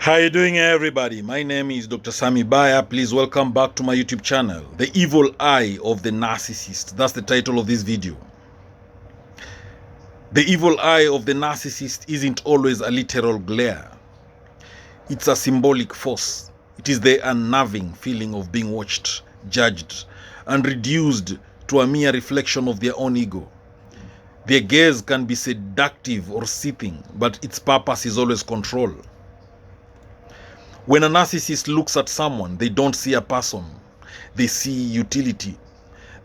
How you doing, everybody? My name is Dr. Sami Baya. Please welcome back to my YouTube channel, The Evil Eye of the Narcissist. That's the title of this video. The evil eye of the narcissist isn't always a literal glare. It's a symbolic force. It is the unnerving feeling of being watched, judged, and reduced to a mere reflection of their own ego. Their gaze can be seductive or seething, but its purpose is always control. When a narcissist looks at someone, they don't see a person. They see utility.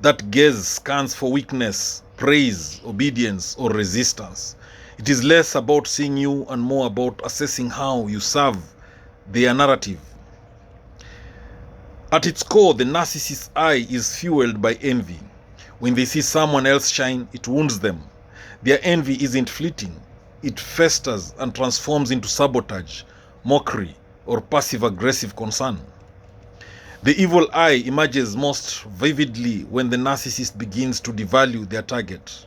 That gaze scans for weakness, praise, obedience, or resistance. It is less about seeing you and more about assessing how you serve their narrative. At its core, the narcissist's eye is fueled by envy. When they see someone else shine, it wounds them. Their envy isn't fleeting. It festers and transforms into sabotage, mockery, or passive-aggressive concern. The evil eye emerges most vividly when the narcissist begins to devalue their target.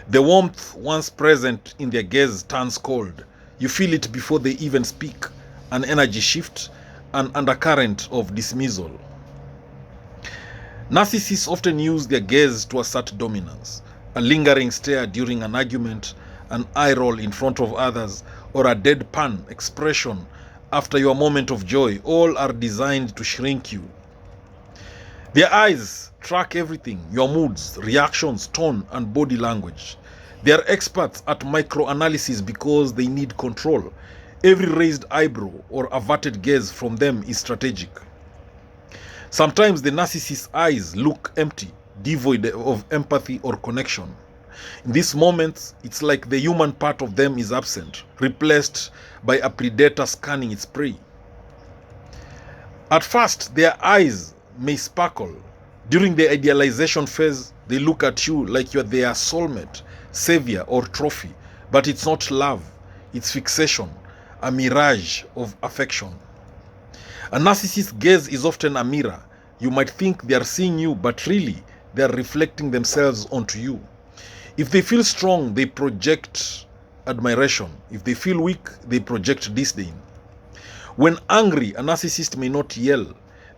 The warmth once present in their gaze turns cold. You feel it before they even speak, an energy shift, an undercurrent of dismissal. Narcissists often use their gaze to assert dominance. A lingering stare during an argument, an eye roll in front of others, or a deadpan expression after your moment of joy, all are designed to shrink you. Their eyes track everything, your moods, reactions, tone, and body language. They are experts at microanalysis because they need control. Every raised eyebrow or averted gaze from them is strategic. Sometimes the narcissist's eyes look empty, devoid of empathy or connection. In these moments, it's like the human part of them is absent, replaced by a predator scanning its prey. At first, their eyes may sparkle. During the idealization phase, they look at you like you're their soulmate, savior, or trophy. But it's not love, it's fixation, a mirage of affection. A narcissist's gaze is often a mirror. You might think they are seeing you, but really, they are reflecting themselves onto you. If they feel strong, they project admiration. If they feel weak, they project disdain. When angry, a narcissist may not yell.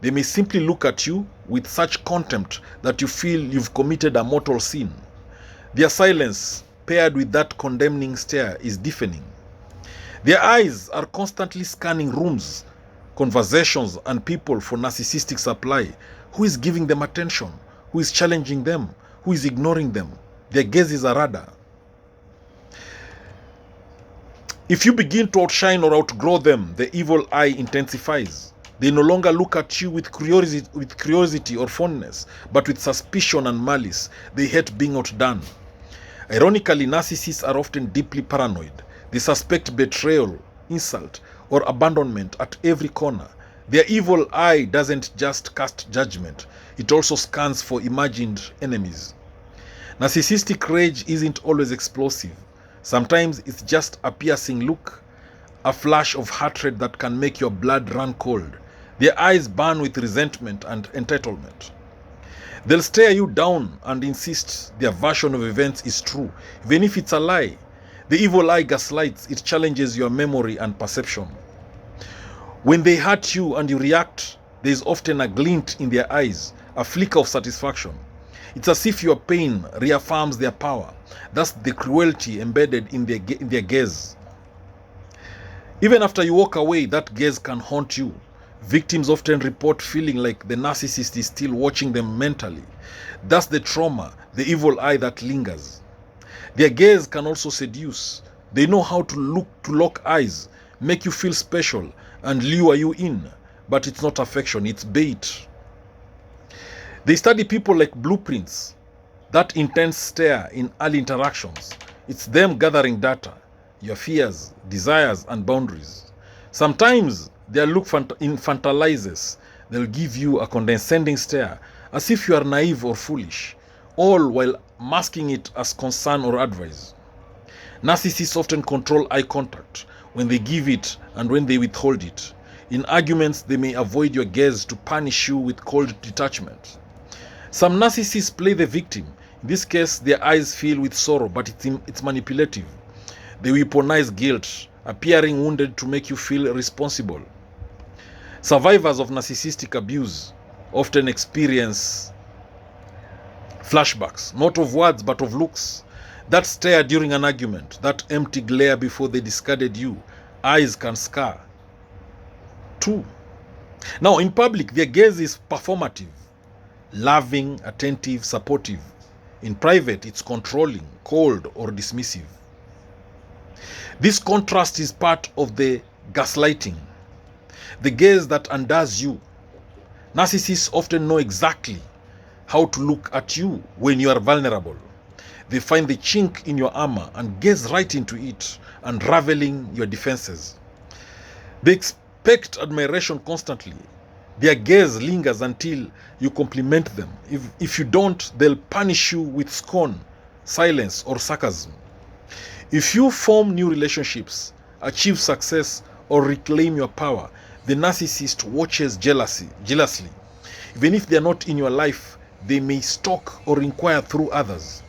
They may simply look at you with such contempt that you feel you've committed a mortal sin. Their silence, paired with that condemning stare, is deafening. Their eyes are constantly scanning rooms, conversations, and people for narcissistic supply. Who is giving them attention? Who is challenging them? Who is ignoring them? Their gaze is a radar. If you begin to outshine or outgrow them, the evil eye intensifies. They no longer look at you with curiosity or fondness, but with suspicion and malice. They hate being outdone. Ironically, narcissists are often deeply paranoid. They suspect betrayal, insult, or abandonment at every corner. Their evil eye doesn't just cast judgment, it also scans for imagined enemies. Narcissistic rage isn't always explosive. Sometimes it's just a piercing look, a flash of hatred that can make your blood run cold. Their eyes burn with resentment and entitlement. They'll stare you down and insist their version of events is true, even if it's a lie. The evil eye gaslights, it challenges your memory and perception. When they hurt you and you react, there is often a glint in their eyes, a flicker of satisfaction. It's as if your pain reaffirms their power. That's the cruelty embedded in their gaze. Even after you walk away, that gaze can haunt you. Victims often report feeling like the narcissist is still watching them mentally. That's the trauma, the evil eye that lingers. Their gaze can also seduce. They know how to lock eyes, make you feel special, and lure you in. But it's not affection, it's bait. They study people like blueprints, that intense stare in early interactions. It's them gathering data, your fears, desires, and boundaries. Sometimes their look infantilizes. They'll give you a condescending stare, as if you are naive or foolish, all while masking it as concern or advice. Narcissists often control eye contact, when they give it and when they withhold it. In arguments, they may avoid your gaze to punish you with cold detachment. Some narcissists play the victim. In this case, their eyes fill with sorrow, but it's manipulative. They weaponize guilt, appearing wounded to make you feel responsible. Survivors of narcissistic abuse often experience flashbacks, not of words but of looks. That stare during an argument, that empty glare before they discarded you. Eyes can scar. 2. Now, in public, their gaze is performative, loving, attentive, supportive. In private, it's controlling, cold, or dismissive. This contrast is part of the gaslighting, the gaze that undoes you. Narcissists often know exactly how to look at you when you are vulnerable. They find the chink in your armor and gaze right into it, unraveling your defenses. They expect admiration constantly. Their gaze lingers until you compliment them. If you don't, they'll punish you with scorn, silence, or sarcasm. If you form new relationships, achieve success, or reclaim your power, the narcissist watches jealously. Even if they are not in your life, they may stalk or inquire through others.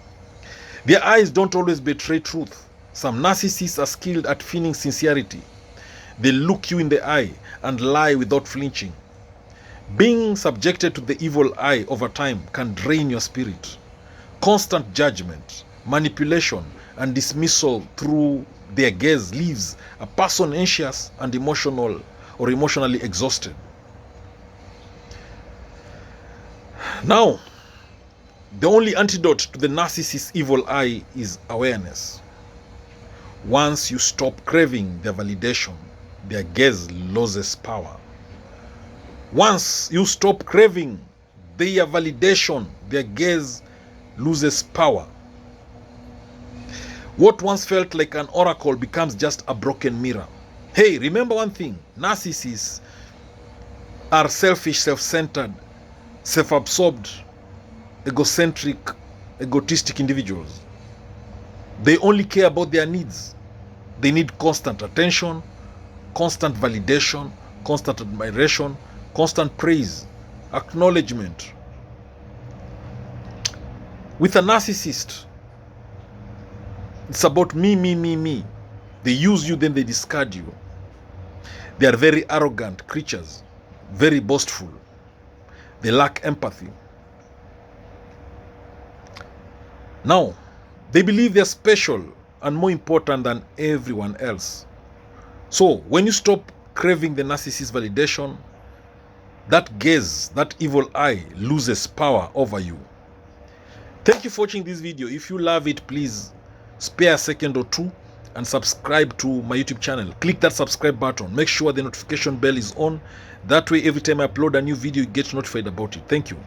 Their eyes don't always betray truth. Some narcissists are skilled at feigning sincerity. They look you in the eye and lie without flinching. Being subjected to the evil eye over time can drain your spirit. Constant judgment, manipulation, and dismissal through their gaze leaves a person anxious and emotionally exhausted. Now, the only antidote to the narcissist's evil eye is awareness. Once you stop craving their validation, their gaze loses power. Once you stop craving their validation, their gaze loses power. What once felt like an oracle becomes just a broken mirror. Hey, remember one thing: narcissists are selfish, self-centered, self-absorbed, egocentric, egotistic individuals. They only care about their needs. They need constant attention, constant validation, constant admiration, constant praise, acknowledgement. With a narcissist, it's about me, me, me, me. They use you, then they discard you. They are very arrogant creatures, very boastful. They lack empathy. Now, they believe they're special and more important than everyone else. So, when you stop craving the narcissist's validation, that gaze, that evil eye loses power over you. Thank you for watching this video. If you love it, please spare a second or two and subscribe to my YouTube channel. Click that subscribe button. Make sure the notification bell is on. That way, every time I upload a new video, you get notified about it. Thank you.